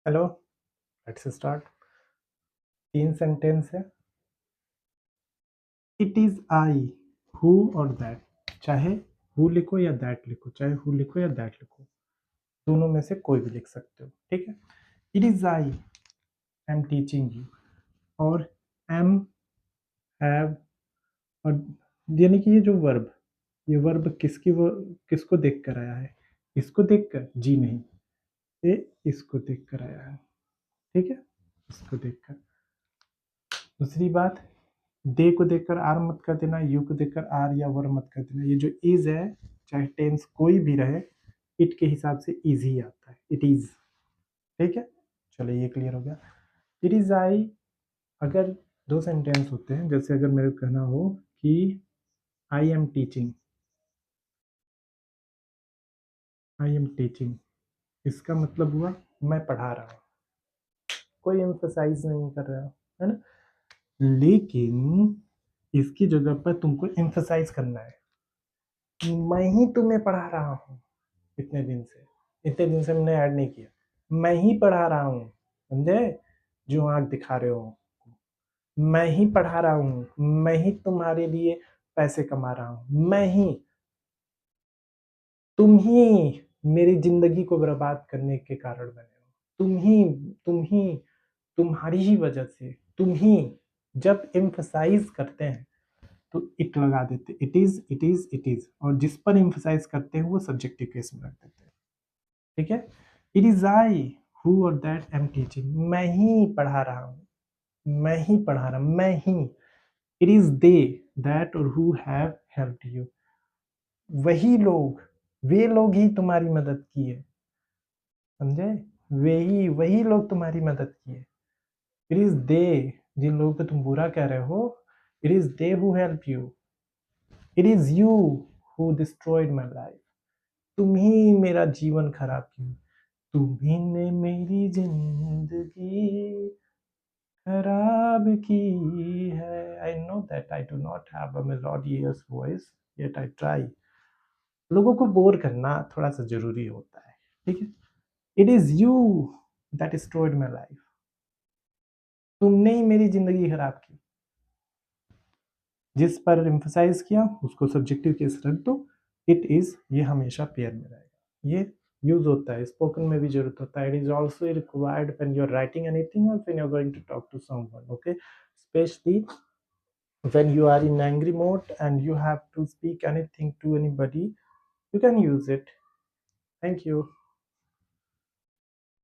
Hello, let's start. 3 sentence है। It is I, who और that. चाहे हु लिखो या दैट लिखो, चाहे हु लिखो या दैट लिखो, दोनों में से कोई भी लिख सकते हो, ठीक है। It is I am teaching you, और एम, हैव, और यानी कि ये वर्ब किसको देख कर आया है? इसको देख कर? जी नहीं, ये इसको देख कर आया है, ठीक है, इसको देख कर। दूसरी बात, दे को देखकर आर मत कर देना, यू को देखकर आर या वर मत कर देना। ये जो इज है, चाहे टेंस कोई भी रहे, इट के हिसाब से इज ही आता है, इट इज, ठीक है। चलो ये क्लियर हो गया। इट इज आई, अगर दो सेंटेंस होते हैं, जैसे अगर मेरे को कहना हो कि I am teaching, I am teaching, इसका मतलब हुआ मैं पढ़ा रहा हूँ, कोई एम्फसाइज नहीं कर रहा है ना। लेकिन इसकी जगह पर तुमको एम्फसाइज करना है, मैं ही तुम्हें पढ़ा रहा हूँ, इतने दिन से मैंने ऐड नहीं किया, मैं ही पढ़ा रहा हूँ, समझे? जो आंख दिखा रहे हो, मैं ही पढ़ा रहा हूँ, मैं ही तुम्हारे लिए पैसे कमा रहा हूँ, मैं ही, तुम ही मेरी जिंदगी को बर्बाद करने के कारण बने हो, तुम ही तुम्हारी ही वजह से, तुम ही। जब एम्फसाइज करते हैं तो इट लगा देते, इट इज, और जिस पर एम्फसाइज करते हैं वो सब्जेक्टिव केस में रख देते हैं, ठीक है। इट इज आई हु और दैट एम टीचिंग, मैं ही पढ़ा रहा हूँ, मैं ही पढ़ा रहा हूँ, मैं ही। इट इज दे, दैट और हु हैव हेल्प्ड यू, वही लोग, वे लोग ही तुम्हारी मदद की है, समझे? वही लोग तुम्हारी मदद किए। इट इज दे, जिन लोगों पे तुम बुरा कह रहे हो, it is they who help you. It is you who destroyed my life, तुम ही मेरा जीवन खराब किया, तुम्ही ने मेरी जिंदगी खराब की है। I know that I do not have a melodious voice, yet I try. लोगों को बोर करना थोड़ा सा जरूरी होता है, ठीक है। It is you that destroyed my life, तुमने ही मेरी जिंदगी खराब की। जिस पर एम्फसाइज किया उसको सब्जेक्टिव केस रख दो। इट इज, ये हमेशा पेयर में रहेगा, ये यूज होता है, स्पोकन में भी जरूरत होता है। It is also required when you are writing anything और when you are going to talk to someone, okay, specially when you are in angry mode and you have to speak anything to anybody, you can use it. Thank you.